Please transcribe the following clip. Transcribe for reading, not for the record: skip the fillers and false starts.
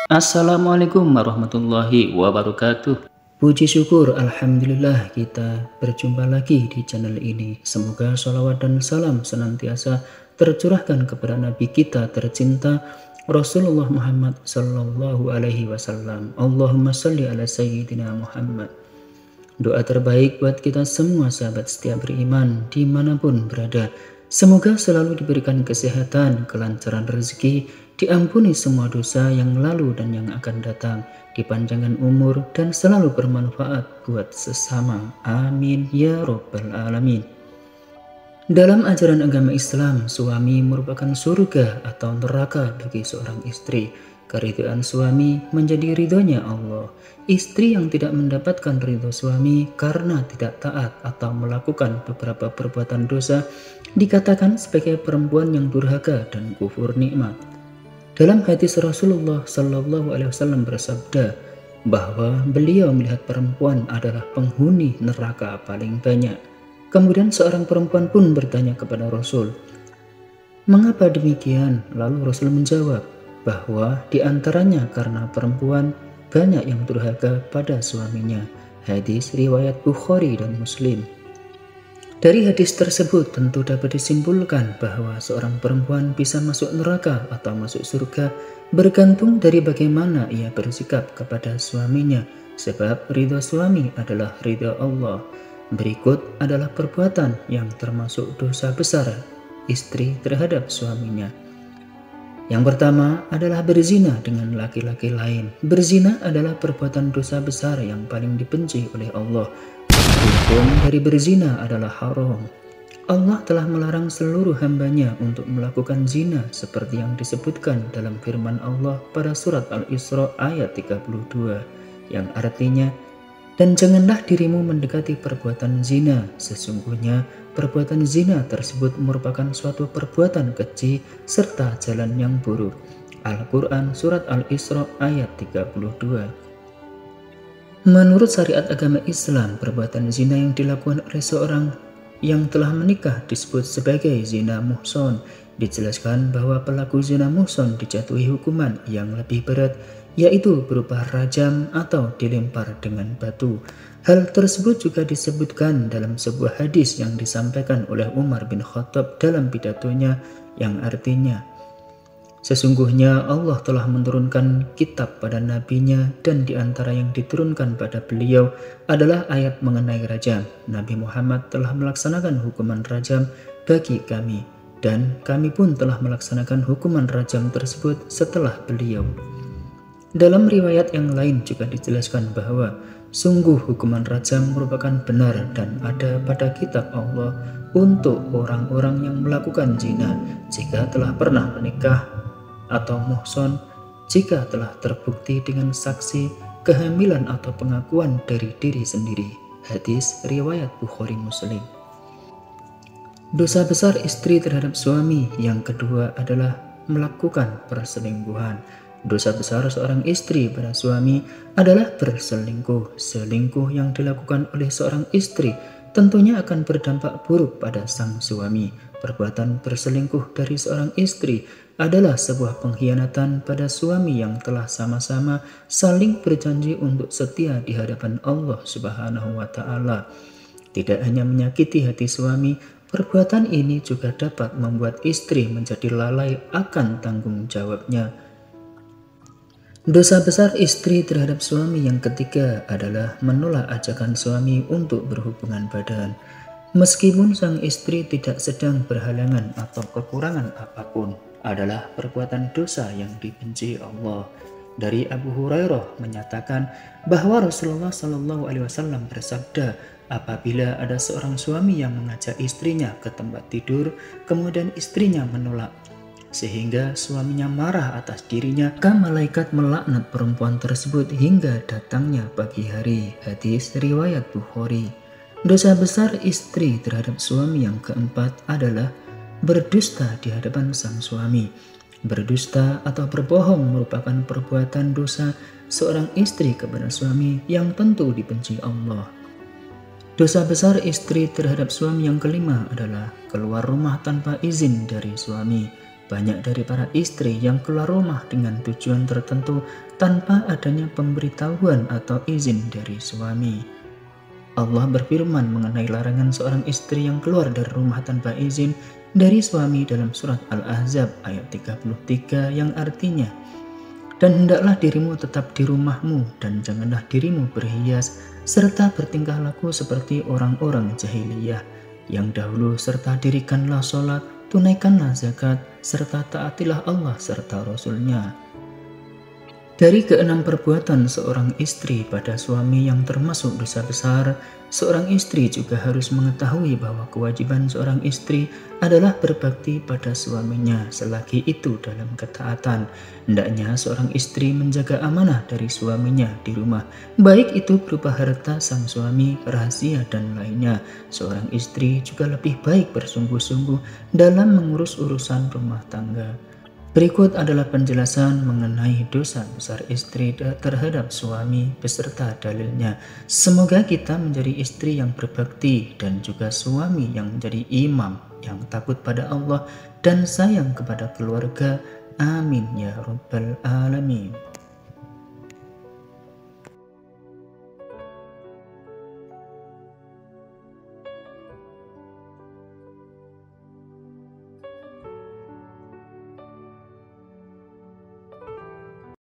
Assalamualaikum warahmatullahi wabarakatuh. Puji syukur Alhamdulillah kita berjumpa lagi di channel ini. Semoga sholawat dan salam senantiasa tercurahkan kepada Nabi kita tercinta Rasulullah Muhammad Sallallahu Alaihi Wasallam. Allahumma salli ala Sayyidina Muhammad. Doa terbaik buat kita semua sahabat setia beriman dimanapun berada. Semoga selalu diberikan kesehatan, kelancaran rezeki, diampuni semua dosa yang lalu dan yang akan datang, dipanjangkan umur dan selalu bermanfaat buat sesama. Amin ya robbal alamin. Dalam ajaran agama Islam, suami merupakan surga atau neraka bagi seorang istri. Keridhaan suami menjadi ridhonya Allah. Istri yang tidak mendapatkan ridho suami karena tidak taat atau melakukan beberapa perbuatan dosa dikatakan sebagai perempuan yang durhaka dan kufur nikmat. Dalam hadis Rasulullah Sallallahu Alaihi Wasallam bersabda bahwa beliau melihat perempuan adalah penghuni neraka paling banyak. Kemudian seorang perempuan pun bertanya kepada Rasul, "Mengapa demikian?" Lalu Rasul menjawab bahwa diantaranya karena perempuan banyak yang durhaka pada suaminya. Hadis riwayat Bukhari dan Muslim. Dari hadis tersebut tentu dapat disimpulkan bahwa seorang perempuan bisa masuk neraka atau masuk surga bergantung dari bagaimana ia bersikap kepada suaminya, sebab ridho suami adalah ridho Allah. Berikut adalah perbuatan yang termasuk dosa besar istri terhadap suaminya. Yang pertama adalah berzina dengan laki-laki lain. Berzina adalah perbuatan dosa besar yang paling dibenci oleh Allah. Hukum dari berzina adalah haram. Allah telah melarang seluruh hambanya untuk melakukan zina seperti yang disebutkan dalam firman Allah pada surat Al-Isra ayat 32 yang artinya, "Dan janganlah dirimu mendekati perbuatan zina, sesungguhnya perbuatan zina tersebut merupakan suatu perbuatan keji serta jalan yang buruk." Al-Quran Surat Al-Isra ayat 32. Menurut syariat agama Islam, perbuatan zina yang dilakukan oleh seorang yang telah menikah disebut sebagai zina muhson. Dijelaskan bahwa pelaku zina muhson dijatuhi hukuman yang lebih berat, yaitu berupa rajam atau dilempar dengan batu. Hal tersebut juga disebutkan dalam sebuah hadis yang disampaikan oleh Umar bin Khattab dalam pidatonya yang artinya, "Sesungguhnya Allah telah menurunkan kitab pada nabinya dan di antara yang diturunkan pada beliau adalah ayat mengenai rajam. Nabi Muhammad telah melaksanakan hukuman rajam bagi kami dan kami pun telah melaksanakan hukuman rajam tersebut setelah beliau." Dalam riwayat yang lain juga dijelaskan bahwa sungguh hukuman rajam merupakan benar dan ada pada kitab Allah untuk orang-orang yang melakukan zina jika telah pernah menikah, atau muhson jika telah terbukti dengan saksi, kehamilan atau pengakuan dari diri sendiri. Hadis riwayat Bukhari Muslim. Dosa besar istri terhadap suami yang kedua adalah melakukan perselingkuhan. Dosa besar seorang istri pada suami adalah berselingkuh. Selingkuh yang dilakukan oleh seorang istri tentunya akan berdampak buruk pada sang suami. Perbuatan berselingkuh dari seorang istri adalah sebuah pengkhianatan pada suami yang telah sama-sama saling berjanji untuk setia di hadapan Allah Subhanahu wa Ta'ala. Tidak hanya menyakiti hati suami, perbuatan ini juga dapat membuat istri menjadi lalai akan tanggung jawabnya. Dosa besar istri terhadap suami yang ketiga adalah menolak ajakan suami untuk berhubungan badan. Meskipun sang istri tidak sedang berhalangan atau kekurangan apapun, adalah perbuatan dosa yang dibenci Allah. Dari Abu Hurairah menyatakan bahwa Rasulullah Shallallahu Alaihi Wasallam bersabda, apabila ada seorang suami yang mengajak istrinya ke tempat tidur, kemudian istrinya menolak, sehingga suaminya marah atas dirinya, maka malaikat melaknat perempuan tersebut hingga datangnya pagi hari. Hadis riwayat Bukhari. Dosa besar istri terhadap suami yang keempat adalah berdusta di hadapan sang suami. Berdusta atau berbohong merupakan perbuatan dosa seorang istri kepada suami yang tentu dibenci Allah. Dosa besar istri terhadap suami yang kelima adalah keluar rumah tanpa izin dari suami. Banyak dari para istri yang keluar rumah dengan tujuan tertentu tanpa adanya pemberitahuan atau izin dari suami. Allah berfirman mengenai larangan seorang istri yang keluar dari rumah tanpa izin dari suami dalam surat Al-Ahzab ayat 33 yang artinya, "Dan hendaklah dirimu tetap di rumahmu dan janganlah dirimu berhias serta bertingkah laku seperti orang-orang jahiliyah yang dahulu, serta dirikanlah sholat, tunaikanlah zakat, serta taatilah Allah serta Rasul-Nya." Dari keenam perbuatan seorang istri pada suami yang termasuk dosa besar, seorang istri juga harus mengetahui bahwa kewajiban seorang istri adalah berbakti pada suaminya selagi itu dalam ketaatan. Hendaknya seorang istri menjaga amanah dari suaminya di rumah, baik itu berupa harta sang suami, rahasia, dan lainnya. Seorang istri juga lebih baik bersungguh-sungguh dalam mengurus urusan rumah tangga. Berikut adalah penjelasan mengenai dosa besar istri terhadap suami beserta dalilnya. Semoga kita menjadi istri yang berbakti dan juga suami yang menjadi imam yang takut pada Allah dan sayang kepada keluarga. Amin ya rabbal alamin.